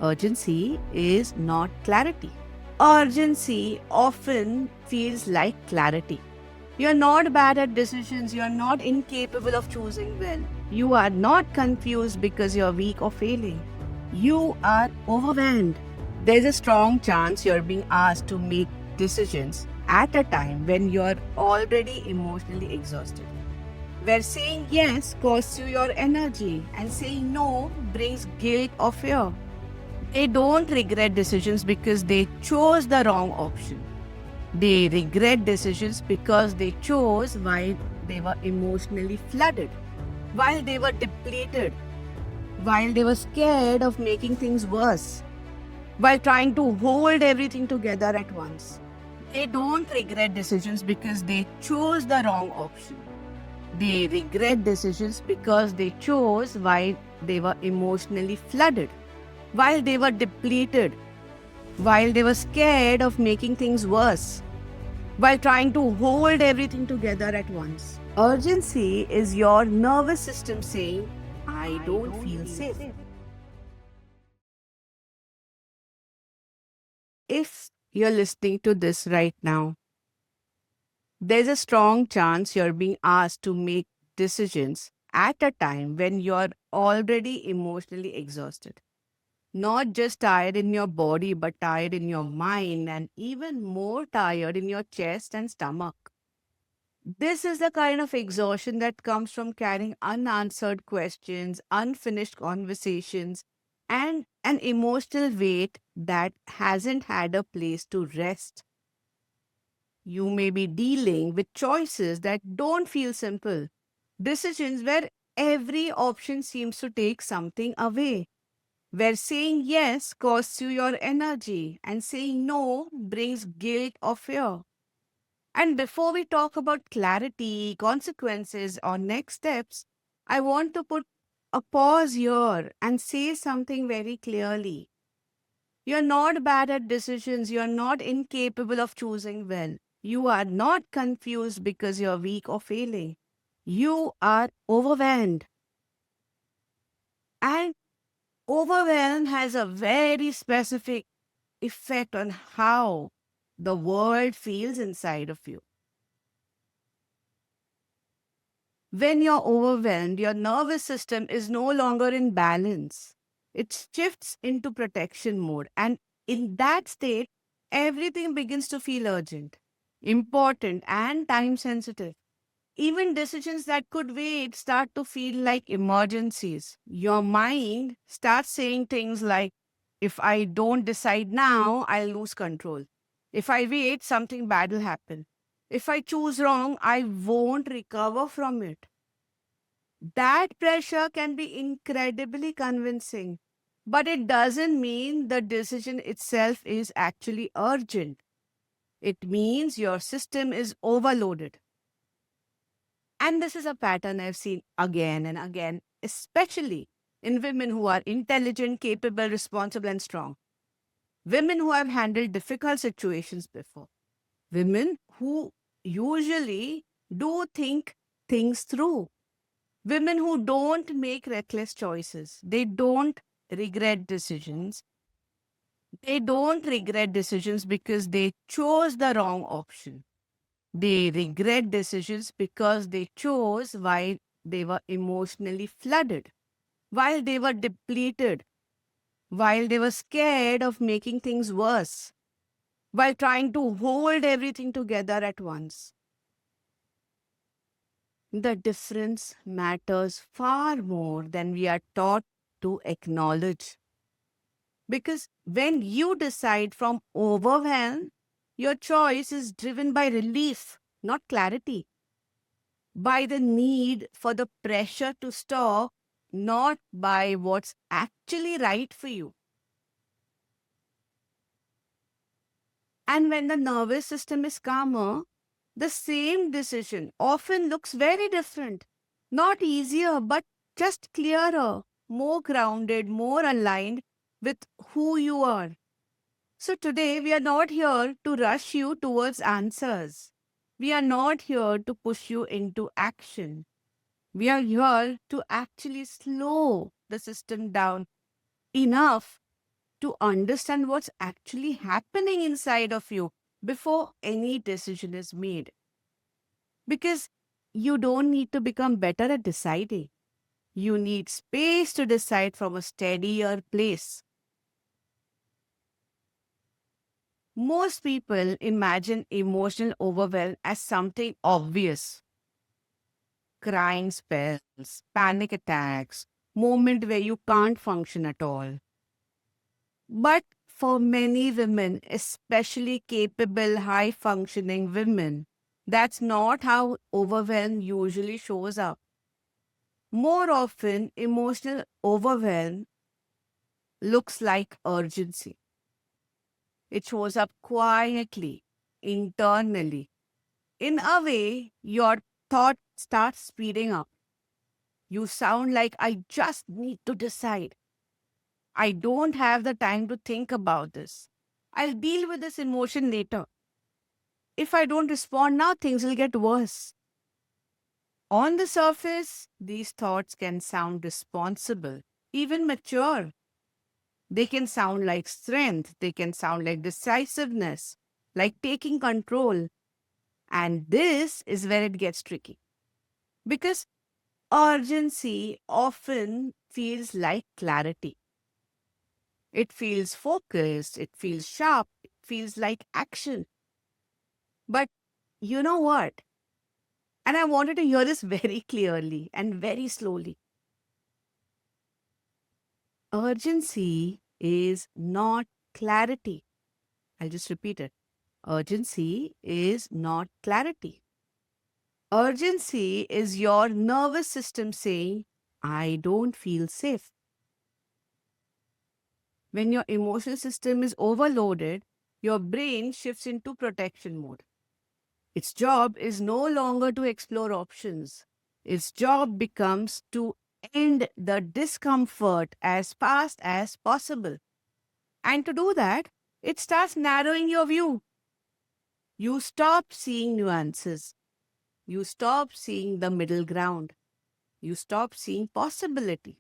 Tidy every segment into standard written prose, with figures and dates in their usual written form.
Urgency is not clarity. Urgency often feels like clarity. You're not bad at decisions, you're not incapable of choosing well. You are not confused because you're weak or failing. You are overwhelmed. There's a strong chance you're being asked to make decisions at a time when you're already emotionally exhausted. Where saying yes costs you your energy and saying no brings guilt or fear. They don't regret decisions because they chose the wrong option. They regret decisions because they chose while they were emotionally flooded, while they were depleted, while they were scared of making things worse, while trying to hold everything together at once. They don't regret decisions because they chose the wrong option. They regret decisions because they chose while they were emotionally flooded, while they were depleted, while they were scared of making things worse, while trying to hold everything together at once. Urgency is your nervous system saying, I don't feel safe. If you're listening to this right now, there's a strong chance you're being asked to make decisions at a time when you're already emotionally exhausted. Not just tired in your body, but tired in your mind, and even more tired in your chest and stomach. This is the kind of exhaustion that comes from carrying unanswered questions, unfinished conversations, and an emotional weight that hasn't had a place to rest. You may be dealing with choices that don't feel simple, decisions where every option seems to take something away, where saying yes costs you your energy and saying no brings guilt or fear. And before we talk about clarity, consequences, or next steps, I want to put a pause here and say something very clearly. You're not bad at decisions, you're not incapable of choosing well. You are not confused because you're weak or failing. You are overwhelmed. And overwhelm has a very specific effect on how the world feels inside of you. When you're overwhelmed, your nervous system is no longer in balance. It shifts into protection mode. And in that state, everything begins to feel urgent, important, and time sensitive. Even decisions that could wait start to feel like emergencies. Your mind starts saying things like, if I don't decide now, I'll lose control. If I wait, something bad will happen. If I choose wrong, I won't recover from it. That pressure can be incredibly convincing, but it doesn't mean the decision itself is actually urgent. It means your system is overloaded. And this is a pattern I've seen again and again, especially in women who are intelligent, capable, responsible, and strong. Women who have handled difficult situations before. Women who usually do think things through. Women who don't make reckless choices. They don't regret decisions. They don't regret decisions because they chose the wrong option. They regret decisions because they chose while they were emotionally flooded, while they were depleted, while they were scared of making things worse, while trying to hold everything together at once. The difference matters far more than we are taught to acknowledge. Because when you decide from overwhelm, your choice is driven by relief, not clarity, by the need for the pressure to stop, not by what's actually right for you. And when the nervous system is calmer, the same decision often looks very different. Not easier, but just clearer, more grounded, more aligned with who you are. So today we are not here to rush you towards answers. We are not here to push you into action. We are here to actually slow the system down enough to understand what's actually happening inside of you before any decision is made. Because you don't need to become better at deciding. You need space to decide from a steadier place. Most people imagine emotional overwhelm as something obvious: crying spells, panic attacks, moment where you can't function at all. But for many women, especially capable, high functioning women, that's not how overwhelm usually shows up. More often, emotional overwhelm looks like urgency. It shows up quietly, internally. In a way, your thought starts speeding up. You sound like, I just need to decide. I don't have the time to think about this. I'll deal with this emotion later. If I don't respond now, things will get worse. On the surface, these thoughts can sound responsible, even mature. They can sound like strength, they can sound like decisiveness, like taking control. And this is where it gets tricky. Because urgency often feels like clarity. It feels focused, it feels sharp, it feels like action. But you know what? And I wanted to hear this very clearly and very slowly. Urgency is not clarity. I'll just repeat it. Urgency is not clarity. Urgency is your nervous system saying, I don't feel safe. When your emotional system is overloaded, your brain shifts into protection mode. Its job is no longer to explore options. Its job becomes to end the discomfort as fast as possible. And to do that, it starts narrowing your view. You stop seeing nuances. You stop seeing the middle ground. You stop seeing possibility.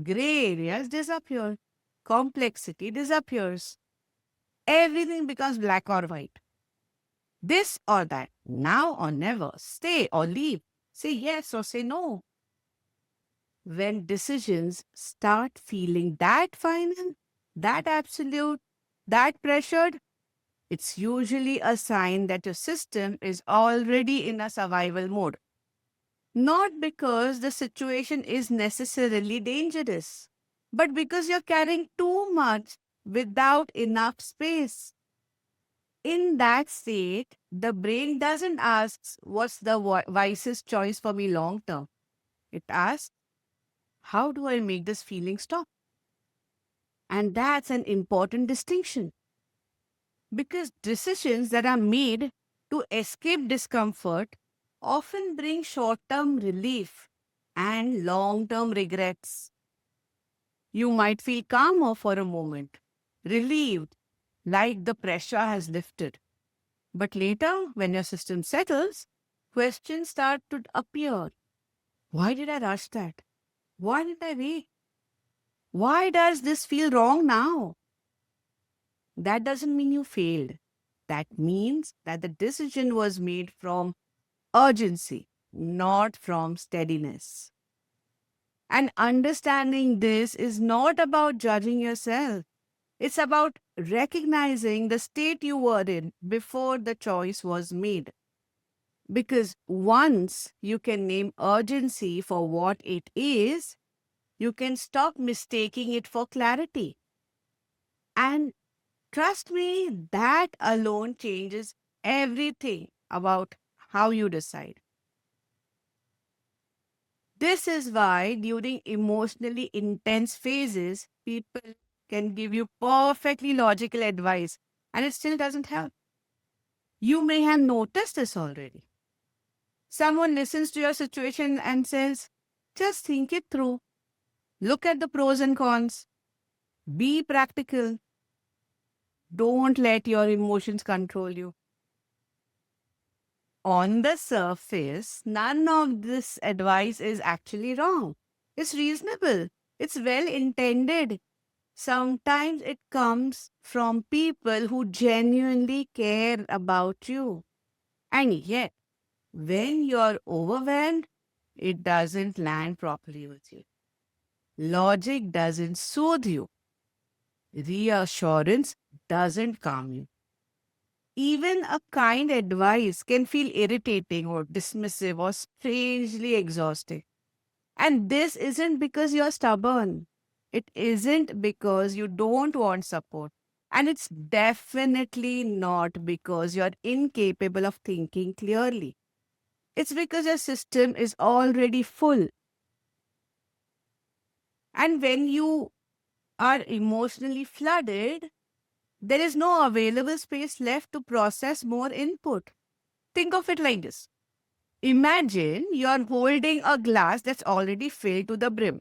Gray areas disappear. Complexity disappears. Everything becomes black or white. This or that, now or never, stay or leave, say yes or say no. When decisions start feeling that final, that absolute, that pressured, it's usually a sign that your system is already in a survival mode. Not because the situation is necessarily dangerous, but because you're carrying too much without enough space. In that state, the brain doesn't ask, what's the wisest choice for me long term? It asks, how do I make this feeling stop? And that's an important distinction because decisions that are made to escape discomfort often bring short term relief and long term regrets. You might feel calmer for a moment, relieved, like the pressure has lifted. But later, when your system settles, questions start to appear. Why did I rush that? Why did I wait? Why does this feel wrong now? That doesn't mean you failed. That means that the decision was made from urgency, not from steadiness. And understanding this is not about judging yourself. It's about recognizing the state you were in before the choice was made. Because once you can name urgency for what it is, you can stop mistaking it for clarity. And trust me, that alone changes everything about how you decide. This is why during emotionally intense phases, people can give you perfectly logical advice and it still doesn't help. You may have noticed this already. Someone listens to your situation and says, just think it through. Look at the pros and cons. Be practical. Don't let your emotions control you. On the surface, none of this advice is actually wrong. It's reasonable. It's well intended. Sometimes it comes from people who genuinely care about you. And yet, when you're overwhelmed, it doesn't land properly with you. Logic doesn't soothe you. Reassurance doesn't calm you. Even a kind advice can feel irritating or dismissive or strangely exhausting. And this isn't because you're stubborn. It isn't because you don't want support. And it's definitely not because you're incapable of thinking clearly. It's because your system is already full. And when you are emotionally flooded, there is no available space left to process more input. Think of it like this. Imagine you're holding a glass that's already filled to the brim.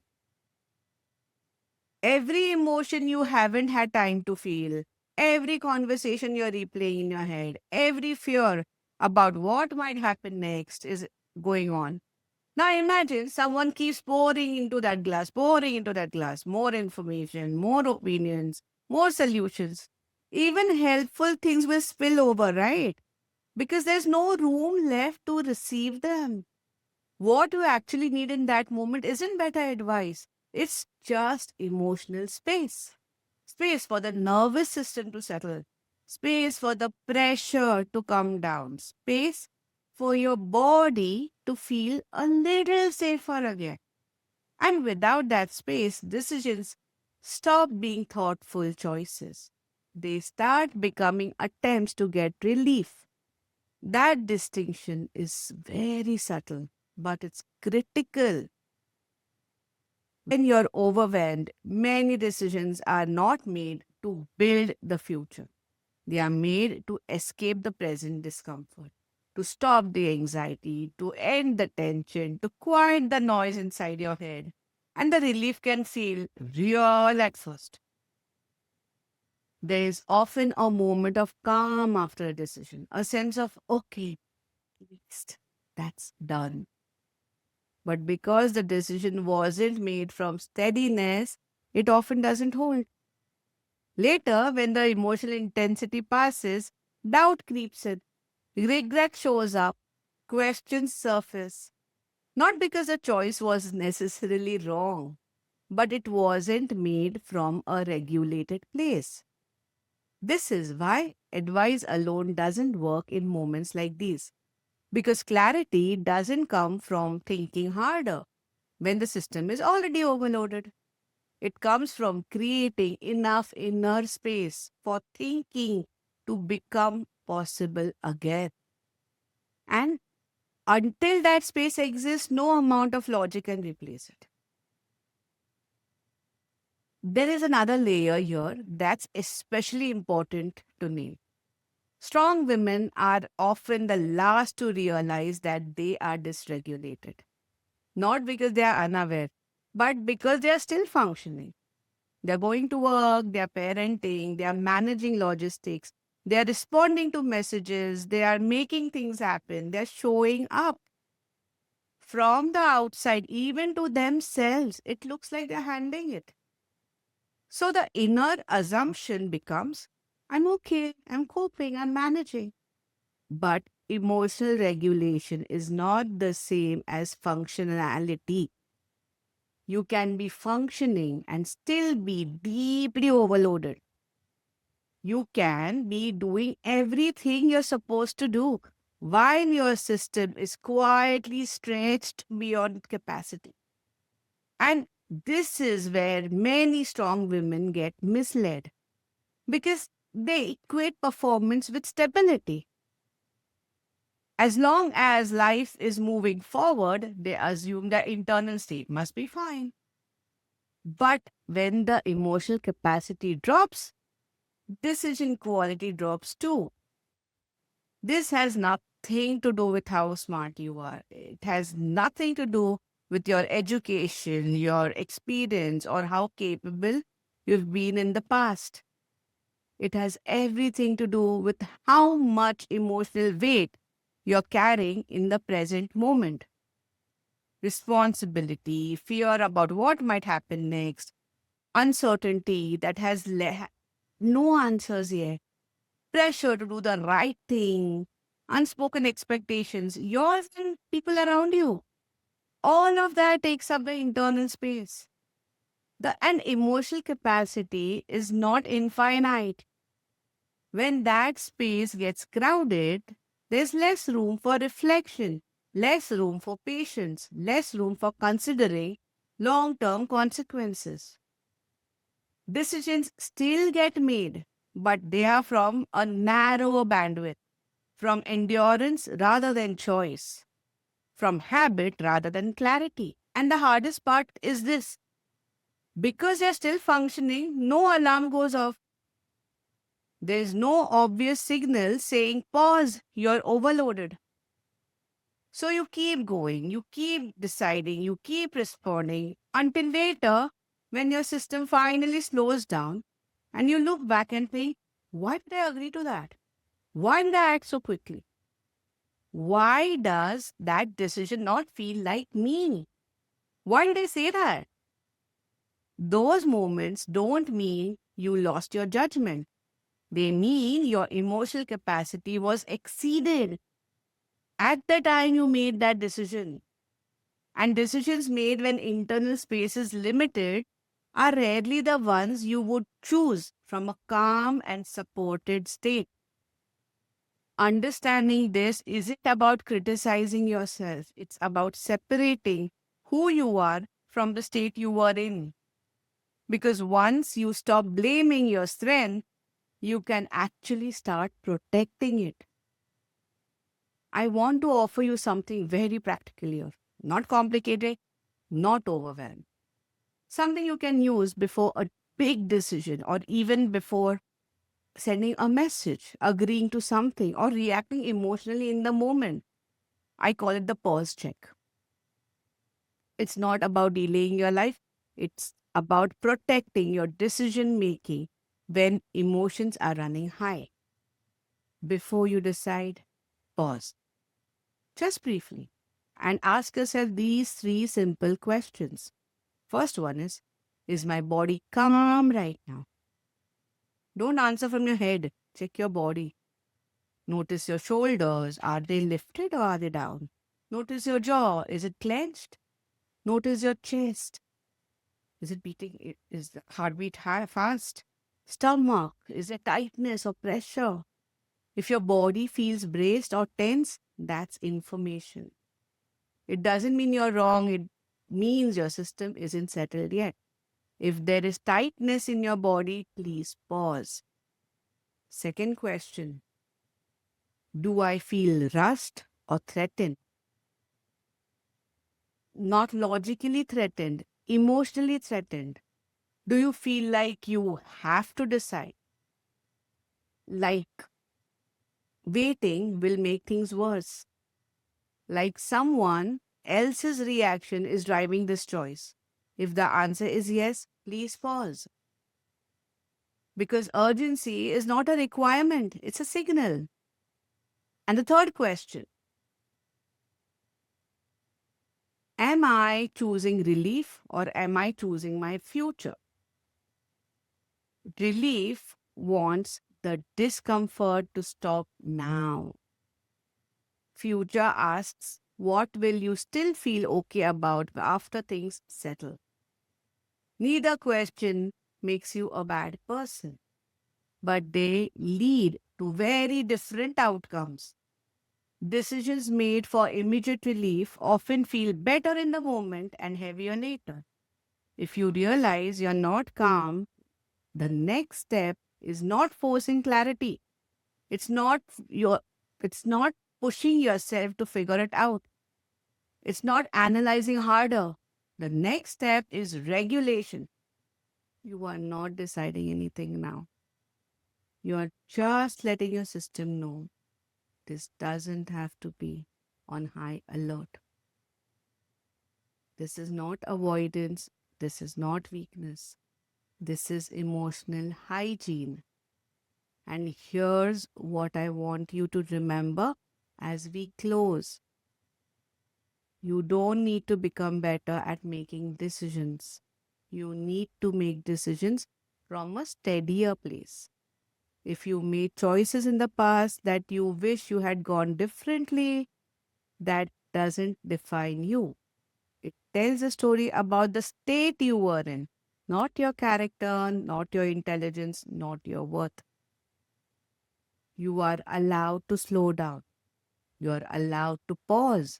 Every emotion you haven't had time to feel, every conversation you're replaying in your head, every fear about what might happen next is going on. Now imagine someone keeps pouring into that glass, more information, more opinions, more solutions. Even helpful things will spill over, right? Because there's no room left to receive them. What you actually need in that moment isn't better advice, it's just emotional space. Space for the nervous system to settle, space for the pressure to come down, space for your body to feel a little safer again. And without that space, decisions stop being thoughtful choices. They start becoming attempts to get relief. That distinction is very subtle, but it's critical. When you're overwhelmed, many decisions are not made to build the future. They are made to escape the present discomfort, to stop the anxiety, to end the tension, to quiet the noise inside your head. And the relief can feel real at first. There is often a moment of calm after a decision, a sense of, okay, at least that's done. But because the decision wasn't made from steadiness, it often doesn't hold. Later, when the emotional intensity passes, doubt creeps in, regret shows up, questions surface. Not because the choice was necessarily wrong, but it wasn't made from a regulated place. This is why advice alone doesn't work in moments like these, because clarity doesn't come from thinking harder when the system is already overloaded. It comes from creating enough inner space for thinking to become possible again. And until that space exists, no amount of logic can replace it. There is another layer here that's especially important to name. Strong women are often the last to realize that they are dysregulated, not because they are unaware, but because they are still functioning. They're going to work, they're parenting, they are managing logistics, they are responding to messages, they are making things happen, they're showing up. From the outside, even to themselves, it looks like they're handling it. So the inner assumption becomes I'm okay, I'm coping, I'm managing. But emotional regulation is not the same as functionality. You can be functioning and still be deeply overloaded. You can be doing everything you're supposed to do while your system is quietly stretched beyond capacity. And this is where many strong women get misled because they equate performance with stability. As long as life is moving forward, they assume their internal state must be fine. But when the emotional capacity drops, decision quality drops too. This has nothing to do with how smart you are. It has nothing to do with your education, your experience, or how capable you've been in the past. It has everything to do with how much emotional weight you're carrying in the present moment. Responsibility, fear about what might happen next, uncertainty that has no answers yet, pressure to do the right thing, unspoken expectations, yours and people around you. All of that takes up the internal space. And emotional capacity is not infinite. When that space gets crowded, there's less room for reflection, less room for patience, less room for considering long term consequences. Decisions still get made, but they are from a narrower bandwidth, from endurance rather than choice, from habit rather than clarity. And the hardest part is this: because you're still functioning, no alarm goes off. There's no obvious signal saying, pause, you're overloaded. So you keep going, you keep deciding, you keep responding until later, when your system finally slows down and you look back and think, why did I agree to that? Why did I act so quickly? Why does that decision not feel like me? Why did I say that? Those moments don't mean you lost your judgment. They mean your emotional capacity was exceeded at the time you made that decision. And decisions made when internal space is limited are rarely the ones you would choose from a calm and supported state. Understanding this isn't about criticizing yourself, it's about separating who you are from the state you were in. Because once you stop blaming your strength, you can actually start protecting it. I want to offer you something very practical here, not complicated, not overwhelmed. Something you can use before a big decision or even before sending a message, agreeing to something, or reacting emotionally in the moment. I call it the pause check. It's not about delaying your life, it's about protecting your decision making when emotions are running high. Before you decide, pause, just briefly, and ask yourself these three simple questions. First one is my body calm right now? Don't answer from your head, check your body. Notice your shoulders, are they lifted or are they down? Notice your jaw, is it clenched? Notice your chest, is it beating? Is the heartbeat high, fast? Stomach, is there tightness or pressure? If your body feels braced or tense, that's information. It doesn't mean you're wrong, it means your system isn't settled yet. If there is tightness in your body, please pause. Second question: do I feel rushed or threatened? Not logically threatened, emotionally threatened. Do you feel like you have to decide? Like waiting will make things worse? Like someone else's reaction is driving this choice? If the answer is yes, please pause. Because urgency is not a requirement, it's a signal. And the third question: am I choosing relief or am I choosing my future? Relief wants the discomfort to stop now. Future asks, what will you still feel okay about after things settle? Neither question makes you a bad person, but they lead to very different outcomes. Decisions made for immediate relief often feel better in the moment and heavier later. If you realize you're not calm, the next step is not forcing clarity. It's not your it's not pushing yourself to figure it out. It's not analyzing harder. The next step is regulation. You are not deciding anything now. You are just letting your system know this doesn't have to be on high alert. This is not avoidance. This is not weakness. This is emotional hygiene. And here's what I want you to remember as we close. You don't need to become better at making decisions. You need to make decisions from a steadier place. If you made choices in the past that you wish you had gone differently, that doesn't define you. It tells a story about the state you were in, not your character, not your intelligence, not your worth. You are allowed to slow down. You are allowed to pause.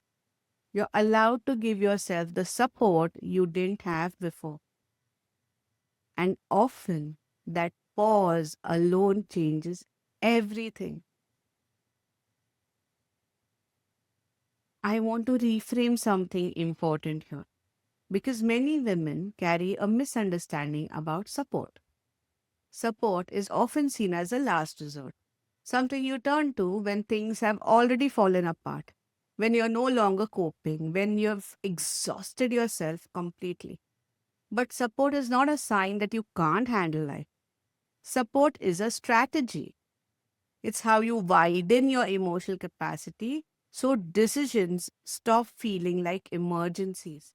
You're allowed to give yourself the support you didn't have before. And often that pause alone changes everything. I want to reframe something important here because many women carry a misunderstanding about support. Support is often seen as a last resort, something you turn to when things have already fallen apart, when you're no longer coping, when you've exhausted yourself completely. But support is not a sign that you can't handle life. Support is a strategy. It's how you widen your emotional capacity so decisions stop feeling like emergencies.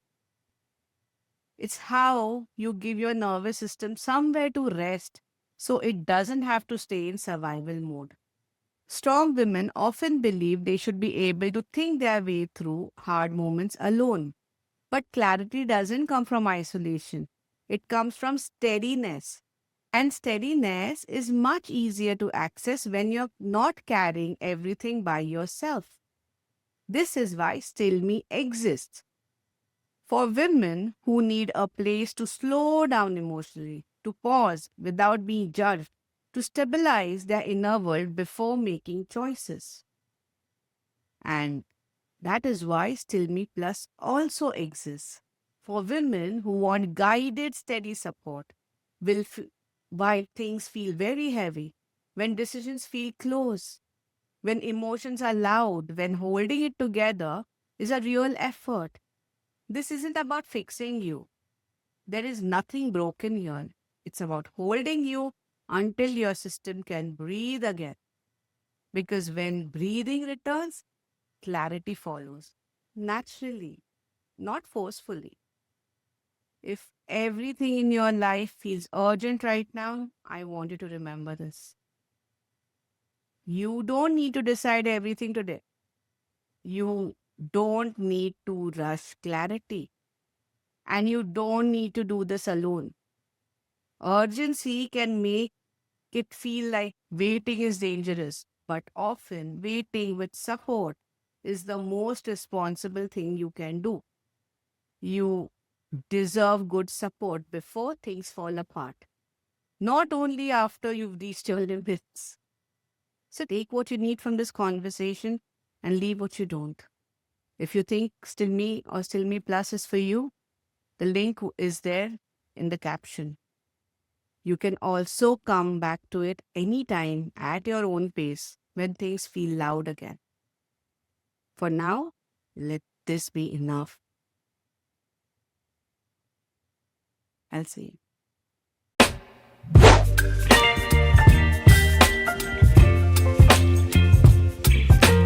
It's how you give your nervous system somewhere to rest so it doesn't have to stay in survival mode. Strong women often believe they should be able to think their way through hard moments alone. But clarity doesn't come from isolation, it comes from steadiness. And steadiness is much easier to access when you're not carrying everything by yourself. This is why Still Me exists. For women who need a place to slow down emotionally, to pause without being judged, to stabilize their inner world before making choices. And that is why Still Me Plus also exists. For women who want guided, steady support, will f- while things feel very heavy, when decisions feel close, when emotions are loud, when holding it together is a real effort. This isn't about fixing you. There is nothing broken here. It's about holding you until your system can breathe again. Because when breathing returns, clarity follows naturally, not forcefully. If everything in your life feels urgent right now, I want you to remember this. You don't need to decide everything today. You don't need to rush clarity. And you don't need to do this alone. Urgency can make it feel like waiting is dangerous, but often waiting with support is the most responsible thing you can do. You deserve good support before things fall apart, not only after you've reached your limits. So take what you need from this conversation and leave what you don't. If you think Still Me or Still Me Plus is for you, the link is there in the caption. You can also come back to it anytime at your own pace when things feel loud again. For now, let this be enough. I'll see you.